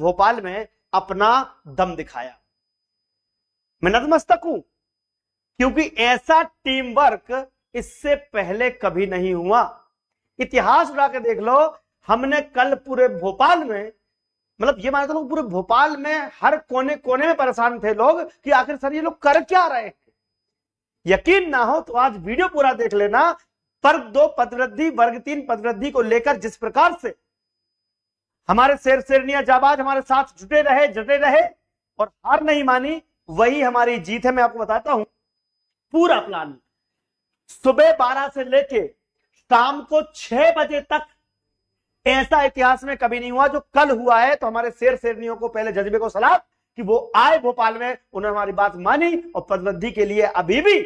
भोपाल में अपना दम दिखाया। मैं नतमस्तक हूं, क्योंकि ऐसा टीम वर्क इससे पहले कभी नहीं हुआ। इतिहास उड़ा के देख लो, हमने कल पूरे भोपाल में, मतलब ये मान लो पूरे भोपाल में हर कोने कोने में परेशान थे लोग कि आखिर सर ये लोग कर क्या रहे हैं। यकीन ना हो तो आज वीडियो पूरा देख लेना। वर्ग 2 पदवृद्धि, वर्ग 3 पदवृद्धि को लेकर जिस प्रकार से हमारे शेर शेरनिया जाबाज हमारे साथ जुटे रहे, जटे रहे और हार नहीं मानी, वही हमारी जीत है। मैं आपको बताता हूं पूरा प्लान। सुबह 12 से लेके शाम को 6 बजे तक ऐसा इतिहास में कभी नहीं हुआ जो कल हुआ है। तो हमारे शेर शेरनियों को पहले जज्बे को सलाम कि वो आए भोपाल में, उन्होंने हमारी बात मानी और पदवृद्धि के लिए अभी भी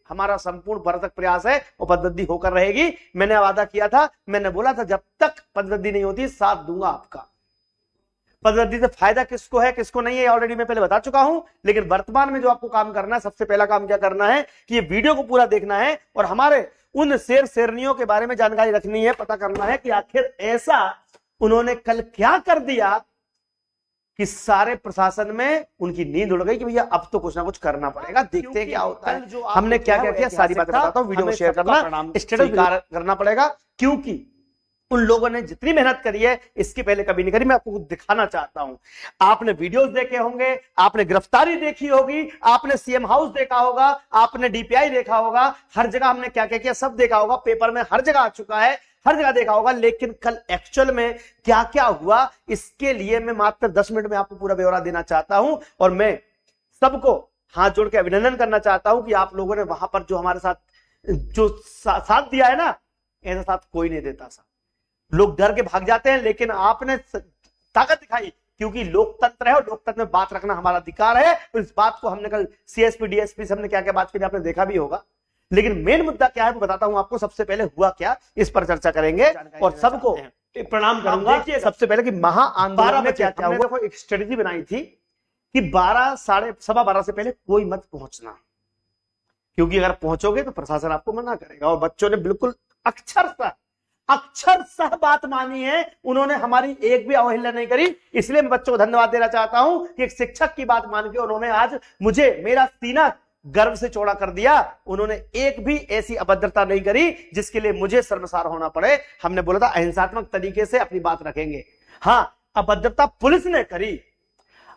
हमारा संपूर्ण भरसक प्रयास है और पदवृद्धि होकर रहेगी। मैंने वादा किया था, मैंने बोला था जब तक पदवृद्धि नहीं होती साथ दूंगा आपका। पदवृद्धि से फायदा किसको है किसको नहीं है ऑलरेडी मैं पहले बता चुका हूं, लेकिन वर्तमान में जो आपको काम करना है, सबसे पहला काम क्या करना है कि ये वीडियो को पूरा देखना है और हमारे उन शेर शेरनियों के बारे में जानकारी रखनी है, पता करना है कि आखिर ऐसा उन्होंने कल क्या कर दिया कि सारे प्रशासन में उनकी नींद उड़ गई कि भैया अब तो कुछ ना कुछ करना पड़ेगा। देखते हैं क्या होता है, हमने क्या क्या किया, सारी बातें बताता हूं। वीडियो को शेयर करना, स्टेटस करना पड़ेगा, क्योंकि उन लोगों ने जितनी मेहनत करी है इसके पहले कभी नहीं करी। मैं आपको दिखाना चाहता हूं। आपने वीडियोस देखे होंगे, आपने गिरफ्तारी देखी होगी, आपने सीएम हाउस देखा होगा, आपने डीपीआई देखा होगा, हर जगह हमने क्या क्या किया सब देखा होगा, पेपर में हर जगह आ चुका है, हर जगह देखा होगा। लेकिन कल एक्चुअल में क्या क्या हुआ, इसके लिए मैं मात्र 10 मिनट में आपको पूरा ब्यौरा देना चाहता हूं और मैं सबको हाथ जोड़ के अभिनंदन करना चाहता हूं कि आप लोगों ने वहां पर जो हमारे साथ जो साथ दिया है ना, ऐसा साथ कोई नहीं देता। लोग डर के भाग जाते हैं, लेकिन आपने ताकत दिखाई, क्योंकि लोकतंत्र है और लोकतंत्र में बात रखना हमारा अधिकार है। तो इस बात को हमने कल सीएसपी डीएसपी से हमने क्या क्या बात की आपने देखा भी होगा, लेकिन मेन मुद्दा क्या है वो बताता हूं आपको। सबसे पहले हुआ क्या, इस पर चर्चा करेंगे और सबको प्रणाम करूंगा। सबसे पहले कि महाआंदोलन में क्या क्या हुआ, एक स्ट्रेटेजी बनाई थी कि 12 से पहले कोई मत पहुंचना, क्योंकि अगर पहुंचोगे तो प्रशासन आपको मना करेगा। और बच्चों ने बिल्कुल अक्षरशः बात मानी है, उन्होंने हमारी एक भी अवहेलना नहीं करी। इसलिए मैं बच्चों को धन्यवाद देना चाहता हूं कि एक शिक्षक की बात मान के उन्होंने आज मुझे मेरा सीना गर्व से चौड़ा कर दिया। उन्होंने एक भी ऐसी अभद्रता नहीं करी जिसके लिए मुझे शर्मसार होना पड़े। हमने बोला था अहिंसात्मक तरीके से अपनी बात रखेंगे। हां, अभद्रता पुलिस ने करी,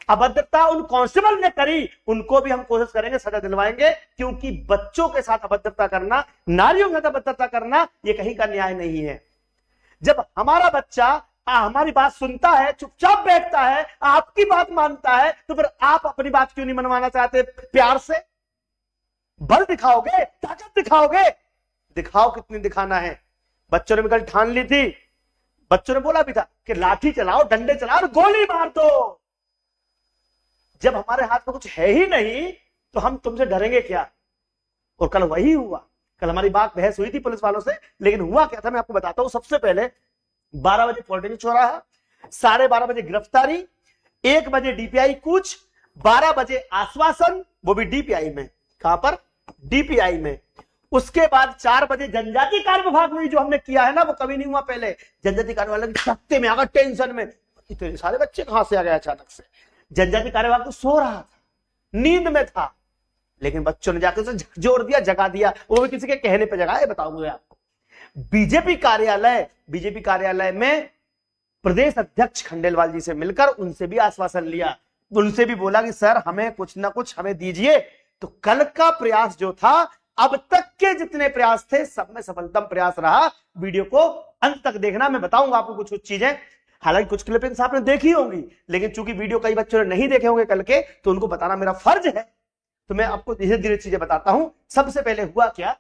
अभद्रता उन कांस्टेबल ने करी, उनको भी हम कोशिश करेंगे, सजा दिलवाएंगे, क्योंकि बच्चों के साथ अभद्रता करना, नारियों के साथ अभद्रता करना, ये कहीं का न्याय नहीं है। जब हमारा बच्चा हमारी बात सुनता है, चुपचाप बैठता है, आपकी बात मानता है, तो फिर आप अपनी बात क्यों नहीं मनवाना चाहते? प्यार से बल दिखाओगे, ताकत दिखाओगे, दिखाओ कितनी दिखाना है। बच्चों ने भी कल ठान ली थी, बच्चों ने बोला भी था कि लाठी चलाओ, डंडे चलाओ और गोली मार दो। जब हमारे हाथ में कुछ है ही नहीं तो हम तुमसे डरेंगे क्या? और कल वही हुआ। कल हमारी बात बहस हुई थी पुलिस वालों से, लेकिन हुआ क्या था मैं आपको बताता हूं। सबसे पहले 12 बजे पॉलिटेक्निक चौराहा, 12:30 बजे गिरफ्तारी, 1 बजे डीपीआई कूच, 12 बजे आश्वासन, वो भी डीपीआई में। कहां पर? डीपीआई में। उसके बाद 4 बजे जनजातीय कार्य विभाग में जो हमने किया है ना, वो कभी नहीं हुआ पहले। जनजातीय कार्य वाले सख्ते में आकर टेंशन में, इतने सारे बच्चे कहां से आ गए अचानक से? जनजातीय कार्य विभाग तो सो रहा था, नींद में था, लेकिन बच्चों ने जाकर उसे झकझोर दिया, जगा दिया। वो भी किसी के कहने पे जगा है, बताऊंगा आपको। बीजेपी कार्यालय में प्रदेश अध्यक्ष खंडेलवाल जी से मिलकर उनसे भी आश्वासन लिया, उनसे भी बोला कि सर हमें कुछ ना कुछ हमें दीजिए। तो कल का प्रयास जो था, अब तक के जितने प्रयास थे, सब में सफलतम प्रयास रहा। वीडियो को अंत तक देखना, मैं बताऊंगा आपको कुछ चीजें। हालांकि कुछ क्लिपिंग्स आपने देखी होंगी, लेकिन चूंकि वीडियो कई बच्चों ने नहीं देखे होंगे कल के, तो उनको बताना मेरा फर्ज है। तो मैं आपको धीरे धीरे चीजें बताता हूं। सबसे पहले हुआ क्या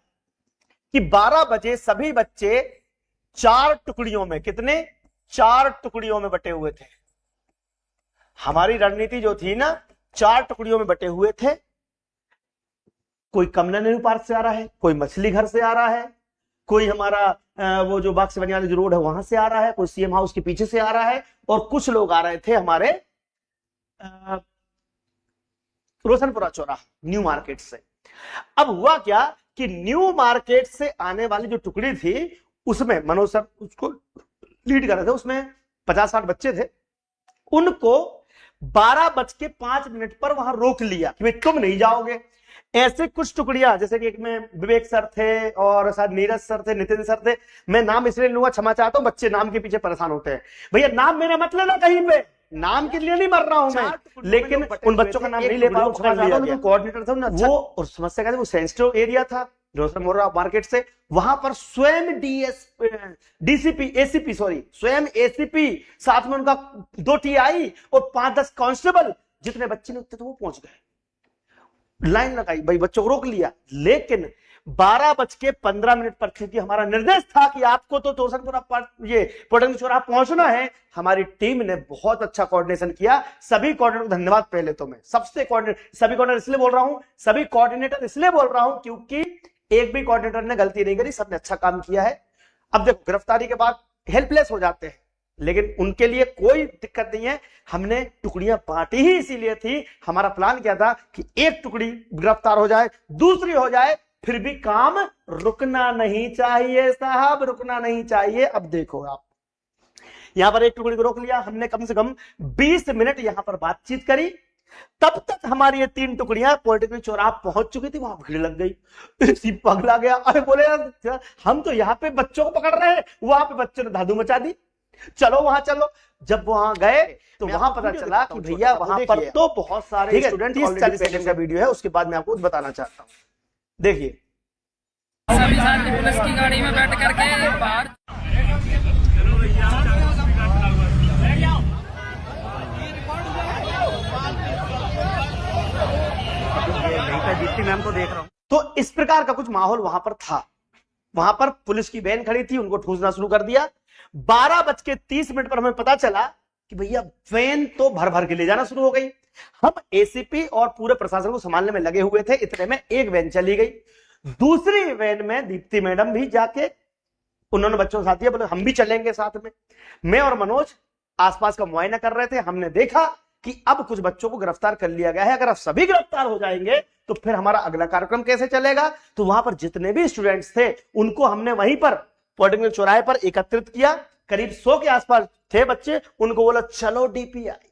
कि 12 बजे सभी बच्चे 4 टुकड़ियों में, कितने? 4 टुकड़ियों में बटे हुए थे। हमारी रणनीति जो थी ना, 4 टुकड़ियों में बटे हुए थे। कोई कमला नेहरू पार्क से आ रहा है, कोई मछली घर से आ रहा है, कोई हमारा वो जो बाग से बनिया वाली जो रोड है वहां से आ रहा है, कोई सीएम हाउस के पीछे से आ रहा है, और कुछ लोग आ रहे थे हमारे रोशनपुरा चौराहा, न्यू मार्केट से। अब हुआ क्या कि न्यू मार्केट से आने वाली जो टुकड़ी थी, उसमें मनोज सर उसको लीड कर रहे थे, उसमें 50-60 बच्चे थे। उनको 12:05 पर वहां रोक लिया कि भाई तुम नहीं जाओगे। ऐसे कुछ टुकड़ियां, जैसे कि एक में विवेक सर थे और शायद नीरज सर थे, नितिन सर थे, मैं नाम इसलिए लूंगा, क्षमा चाहता हूं, बच्चे नाम के पीछे परेशान होते हैं। भैया नाम मेरा मत लेना कहीं पे, नाम के लिए नहीं मर रहा हूं मैं, लेकिन उन बच्चों का नाम नहीं ले पा रहा हूं। कोऑर्डिनेटर था वो, और समस्या क्या, वो सेंसिटिव एरिया था रोशनमोरा मार्केट से, वहां पर स्वयं डीसीपी एसीपी सॉरी स्वयं एसीपी, साथ में उनका 2 टीआई और 5-10 कांस्टेबल, जितने बच्चे ने उतने तो वो पहुंच गए, लाइन लगाई भाई, बच्चों को रोक लिया। लेकिन 12:15 पर, क्योंकि हमारा निर्देश था कि आपको तो रोशनपुरा ये पोटंगी चौराहा पहुंचना है, हमारी टीम ने बहुत अच्छा कोऑर्डिनेशन किया। सभी कोऑर्डिनेटर को धन्यवाद। पहले तो मैं सभी कोऑर्डिनेटर इसलिए बोल रहा हूं, सभी कोऑर्डिनेटर इसलिए बोल रहा हूं क्योंकि एक भी कोऑर्डिनेटर ने गलती नहीं करी, सबने अच्छा काम किया है। अब देखो, गिरफ्तारी के बाद हेल्पलेस हो जाते हैं, लेकिन उनके लिए कोई दिक्कत नहीं है। हमने टुकड़ियां बांटी ही इसीलिए थी, हमारा प्लान क्या था कि एक टुकड़ी गिरफ्तार हो जाए, दूसरी हो जाए, फिर भी काम रुकना नहीं चाहिए साहब, रुकना नहीं चाहिए। अब देखो आप, यहां पर एक टुकड़ी को रोक लिया हमने, कम से कम 20 मिनट यहां पर बातचीत करी। तब तक हमारी ये 3 टुकड़ियां पॉलिटेक्निक चौराहा पहुंच चुकी थी, वहां भीड़ लग गई, पगला गया। अरे बोले यार, हम तो यहाँ पे बच्चों को पकड़ रहे हैं, वहां पे बच्चों ने धाधु मचा दी, चलो वहां चलो। जब वहां गए तो वहां पता चला कि भैया वहां पर तो बहुत सारे स्टूडेंट, 30-40 सेकंड का वीडियो है, उसके बाद मैं आपको बताना चाहता हूं, देखिए। सभी साथी पुलिस की गाड़ी में बैठ करके बाहर दीप्ति मैम को देख रहा हूं। तो इस प्रकार का कुछ माहौल वहां पर था। वहां पर पुलिस की वैन खड़ी थी, उनको ठूसना शुरू कर दिया। 12:30 पर हमें पता चला कि भैया वैन तो भर भर के ले जाना शुरू हो गई। हम एसीपी और पूरे प्रशासन को संभालने में लगे हुए थे, इतने में एक वैन चली गई। दूसरी वैन में दीप्ति मैडम भी जाके उन्होंने बच्चों के साथ दिया, बोले हम भी चलेंगे साथ में। मैं और मनोज आसपास का मुआयना कर रहे थे, हमने देखा कि अब कुछ बच्चों को गिरफ्तार कर लिया गया है, अगर अब सभी गिरफ्तार हो जाएंगे तो फिर हमारा अगला कार्यक्रम कैसे चलेगा। तो वहां पर जितने भी स्टूडेंट्स थे उनको हमने वहीं पर पॉलिटेक्निक चौराहे पर एकत्रित किया। करीब 100 के आसपास थे बच्चे, उनको बोला चलो डीपीआई।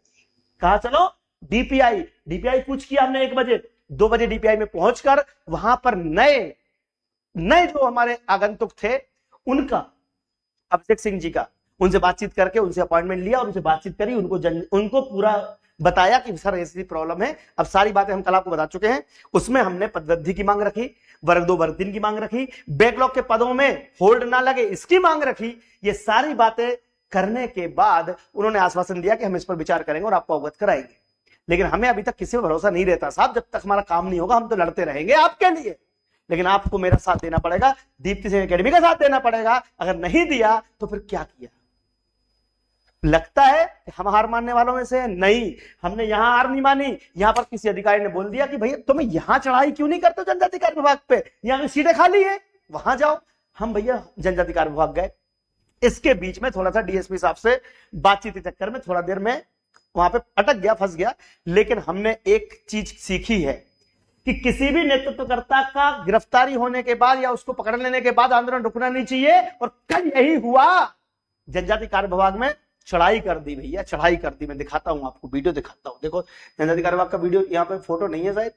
कहा चलो डीपीआई कुछ किया हमने 1 बजे, 2 बजे डीपीआई में पहुंचकर वहां पर नए जो हमारे आगंतुक थे उनका, अभिषेक सिंह जी का, उनसे बातचीत करके उनसे अपॉइंटमेंट लिया, उनसे बातचीत करी, उनको पूरा बताया कि सर ऐसी प्रॉब्लम है। अब सारी बातें हम कल आपको बता चुके हैं। उसमें हमने पदवृद्धि की मांग रखी, वर्ग 2 वर्ग 3 की मांग रखी, बैकलॉग के पदों में होल्ड ना लगे इसकी मांग रखी। ये सारी बातें करने के बाद उन्होंने आश्वासन दिया कि हम इस पर विचार करेंगे और आपको अवगत कराएंगे। लेकिन हमें अभी तक किसी पर भरोसा नहीं रहता साहब, जब तक हमारा काम नहीं होगा हम तो लड़ते रहेंगे आपके लिए, लेकिन आपको मेरा साथ देना पड़ेगा, दीप्ति सिंह एकेडमी का साथ देना पड़ेगा। अगर नहीं दिया तो फिर क्या किया? लगता है कि हम हार मानने वालों में से नहीं, हमने यहां हार नहीं मानी। यहां पर किसी अधिकारी ने बोल दिया कि भैया तुम यहां चढ़ाई क्यों नहीं करते जनजाति कार्य विभाग पे, यहां की सीटें खाली है, वहां जाओ। हम भैया जनजाति कार्य विभाग गए। इसके बीच में थोड़ा सा डीएसपी साहब से बातचीत के चक्कर में थोड़ा देर में वहां पे अटक गया, फंस गया। लेकिन हमने एक चीज सीखी है कि किसी भी नेतृत्वकर्ता का गिरफ्तारी होने के बाद या उसको पकड़ लेने के बाद आंदोलन रुकना नहीं चाहिए। और कल यही हुआ, जनजाति कार्य विभाग में चढ़ाई कर दी भैया, चढ़ाई कर दी। मैं दिखाता हूं आपको, वीडियो दिखाता हूं। देखो जनजाति कार्य विभाग का वीडियो, यहाँ पे फोटो नहीं है शायद,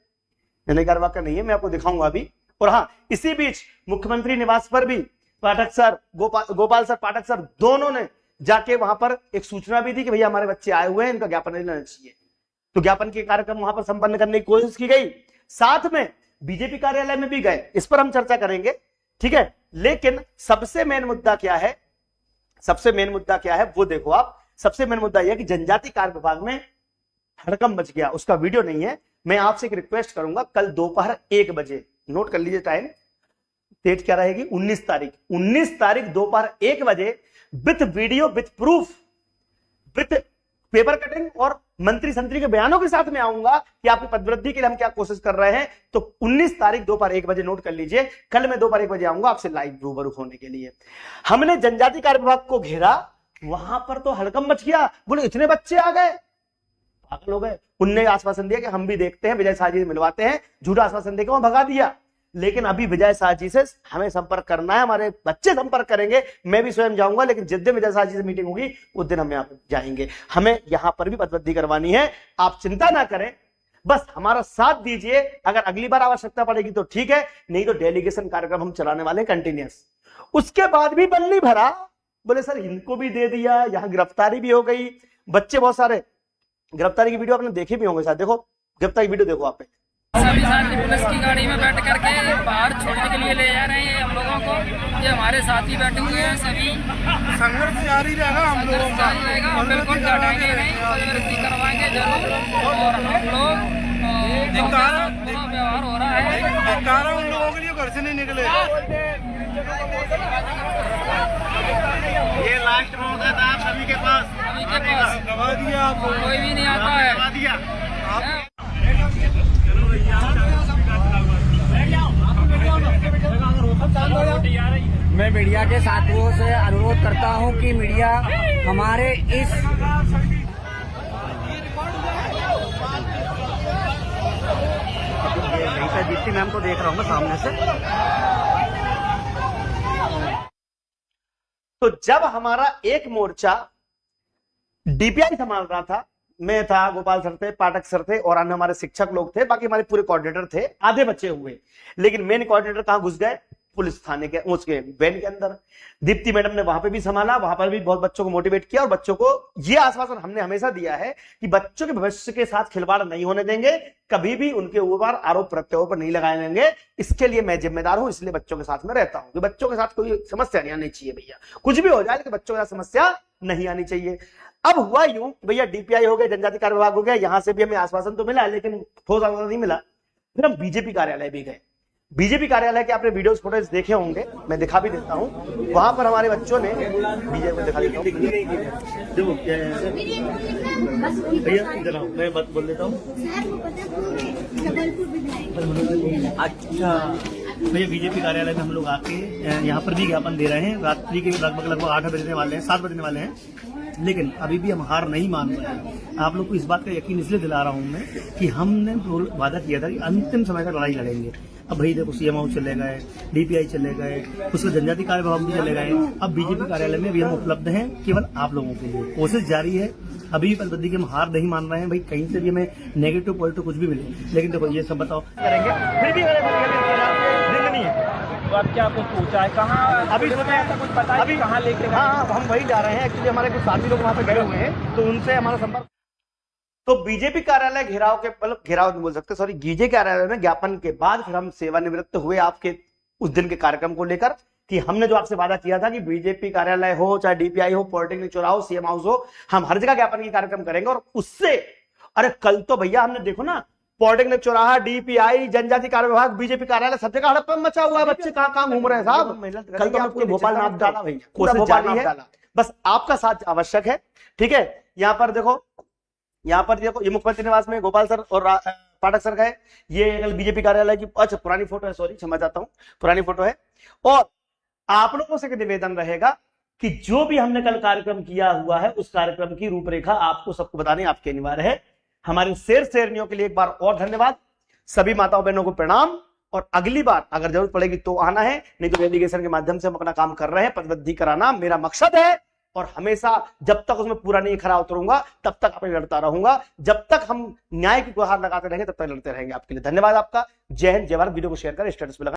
जनजाति कार्य विभाग का नहीं है, मैं आपको दिखाऊंगा अभी। और हाँ, इसी बीच मुख्यमंत्री निवास पर भी पाठक सर, गोपाल सर, पाठक सर दोनों ने जाके वहां पर एक सूचना भी दी कि भैया हमारे बच्चे आए हुए हैं, इनका ज्ञापन लेना चाहिए। तो ज्ञापन के कार्यक्रम वहां पर संपन्न करने की कोशिश की गई। साथ में बीजेपी कार्यालय में भी गए, इस पर हम चर्चा करेंगे, ठीक है। लेकिन सबसे मेन मुद्दा क्या है, सबसे मेन मुद्दा क्या है वो देखो आप। सबसे मेन मुद्दा यह कि जनजाति कार्य विभाग में हड़कंप मच गया, उसका वीडियो नहीं है। मैं आपसे एक रिक्वेस्ट करूंगा, कल दोपहर 1 बजे, नोट कर लीजिए टाइम, डेट क्या रहेगी, 19 तारीख, 19 तारीख दोपहर 1 बजे with video, with proof, with paper cutting और मंत्री संतरी के बयानों के साथ में आऊंगा कि आपकी पदवृद्धि के लिए हम क्या कोशिश कर रहे हैं। तो 19 तारीख दोपहर 1 बजे नोट कर लीजिए। कल मैं दोपहर 1 बजे आऊंगा आपसे लाइव रूबरू होने के लिए। हमने जनजाति कार्य विभाग को घेरा, वहां पर तो हड़कंप मच गया, बोले इतने बच्चे आ गए, पागल हो गए। उनने आश्वासन दिया कि हम भी देखते हैं, विजय शाह जी से मिलवाते हैं, झूठा आश्वासन देकर वहां भगा दिया। लेकिन अभी विजय शाह जी से हमें संपर्क करना है, हमारे बच्चे संपर्क करेंगे, मैं भी स्वयं जाऊंगा, लेकिन जिस दिन विजय शाह जी से मीटिंग होगी उस दिन हम यहाँ पे जाएंगे। हमें यहाँ पर भी पदवृद्धि करवानी है, आप चिंता ना करें, बस हमारा साथ दीजिए। अगर अगली बार आवश्यकता पड़ेगी तो ठीक है, नहीं तो डेलीगेशन कार्यक्रम हम चलाने वाले कंटिन्यूस। उसके बाद भी बल नहीं भरा, बोले सर इनको भी दे दिया, यहाँ गिरफ्तारी भी हो गई, बच्चे बहुत सारे गिरफ्तारी की वीडियो आपने देखे भी होंगे शायद, देखो गिरफ्तारी की वीडियो देखो आप। सभी साथी पुलिस की गाड़ी में बैठ करके बाहर छोड़ने के लिए ले जा रहे हैं हम लोगों को। ये हमारे साथी बैठे हुए हैं, सभी संघर्ष जारी रहेगा, हम लोगों का जारी रहेगा, हम बिल्कुल डटेंगे नहीं, पदवृत्ति करवाएंगे जरूर। और हम लोग बुरा व्यवहार हो रहा है, उन लोगों के लिए घर से नहीं निकले। ये लास्ट मौका था आप सभी के पास, गवा दिया आपको, कोई भी नहीं आता है। गवा दिया। मैं मीडिया के साथियों से अनुरोध करता हूं कि मीडिया हमारे इस दीप्ति मैम को देख रहा हूँ मैं सामने से। तो जब हमारा एक मोर्चा डीपीआई संभाल रहा था, मैं था, गोपाल सर थे, पाठक सर थे और अन्य हमारे शिक्षक लोग थे, बाकी हमारे पूरे कोऑर्डिनेटर थे, आधे बच्चे हुए, लेकिन मेन कोऑर्डिनेटर कहां घुस गए? पुलिस थाने के उसके वैन के अंदर। दीप्ति मैडम ने वहां पे भी संभाला, वहां पर भी बहुत बच्चों को मोटिवेट किया और बच्चों को यह आश्वासन हमने हमेशा दिया है कि बच्चों के भविष्य के साथ खिलवाड़ नहीं होने देंगे, कभी भी उनके ऊपर आरोप प्रत्यारोप नहीं लगाए जाएंगे। इसके लिए मैं जिम्मेदार हूं, इसलिए बच्चों के साथ में रहता हूं कि बच्चों के साथ कोई समस्या नहीं आनी चाहिए भैया, कुछ भी हो जाए लेकिन बच्चों के साथ समस्या नहीं आनी चाहिए। अब हुआ यूं भैया, डीपीआई हो गया, जनजाति कार्य विभाग हो गया, यहां से भी हमें आश्वासन तो मिला लेकिन ठोस आश्वासन नहीं मिला। फिर हम बीजेपी कार्यालय भी गए। बीजेपी कार्यालय के आपने वीडियोस फुटेज देखे होंगे, मैं दिखा भी देता हूं। वहां पर हमारे बच्चों ने बीजेपी दिखा देता हूं, देखो भैया इधर आओ, मैं बात बोल देता हूं। अच्छा भैया, बीजेपी कार्यालय में हम लोग आके यहाँ पर भी ज्ञापन दे रहे हैं, रात्रि के लगभग 8 बजने वाले हैं, 7 बजने वाले हैं, लेकिन अभी भी हम हार नहीं मान रहे हैं। आप लोग को इस बात का यकीन इसलिए दिला रहा हूं मैं कि हमने वादा किया था कि अंतिम समय तक लड़ाई लड़ेंगे। अब भाई देखो, सीएमओ चले गए, डीपीआई चले गए, उसके जनजाति कार्य विभाग भी चले गए, अब बीजेपी कार्यालय में भी हम उपलब्ध हैं केवल आप लोगों के लिए। कोशिश जारी है, अभी भी पदवृत्ति की हम हार नहीं मान रहे हैं भाई, कहीं से भी हमें नेगेटिव पॉजिटिव कुछ भी मिले, लेकिन देखो ये सब बताओ करेंगे, फिर भी नहीं है। तो अब क्या आपको सोचा है, कहाँ अभी ऐसा कुछ पता है अभी कहाँ लेके? हाँ, हम वही जा रहे हैं। एक्चुअली हमारे कुछ साथी लोग वहां पे गए हुए हैं, तो उनसे हमारा संपर्क। तो बीजेपी कार्यालय घेराव के, मतलब घेराव नहीं बोल सकते, सॉरी, बीजेपी कार्यालय में ज्ञापन के बाद फिर हम सेवानिवृत्त हुए आपके उस दिन के कार्यक्रम को लेकर कि हमने जो आपसे वादा किया था कि बीजेपी कार्यालय हो, चाहे डीपीआई हो, पॉलिटेक्निक चौराहा हो, सीएम हाउस हो, हम हर जगह ज्ञापन की कार्यक्रम करेंगे। और उससे अरे कल तो भैया हमने देखो ना, पॉलिटेक्निक चौराहा, डीपीआई, जनजाति कार्य विभाग, बीजेपी कार्यालय, सब जगह हड़प्पा मचा हुआ है, बच्चे कहाँ घूम रहे हैं साहब। कल तो आपको भोपाल नाम डाला भैया, पूरा भोपाल नाम डाला, बस आपका साथ आवश्यक है, ठीक है। यहाँ पर देखो, ये मुख्यमंत्री निवास में गोपाल सर और पाठक सर गए, ये बीजेपी कार्यालय की, अच्छा पुरानी फोटो है, सॉरी क्षमा चाहता हूँ, पुरानी फोटो है। और आप लोगों से निवेदन रहेगा कि जो भी हमने कल कार्यक्रम किया हुआ है उस कार्यक्रम की रूपरेखा आपको सबको बतानी आपके अनिवार्य है। हमारे शेर शेरनियों के लिए एक बार और धन्यवाद, सभी माताओं बहनों को प्रणाम, और अगली बार अगर जरूरत पड़ेगी तो आना है, नहीं तो डेलीगेशन के माध्यम से हम अपना काम कर रहे हैं। पदवृद्धि कराना मेरा मकसद है और हमेशा जब तक उसमें पूरा नहीं खरा उतरूंगा तब तक अपने लड़ता रहूंगा, जब तक हम न्याय की गुहार लगाते रहेंगे तब तक लड़ते रहेंगे। आपके लिए धन्यवाद आपका, जय हिंद, जय भारत। वीडियो को शेयर करें, स्टेटस पे लगा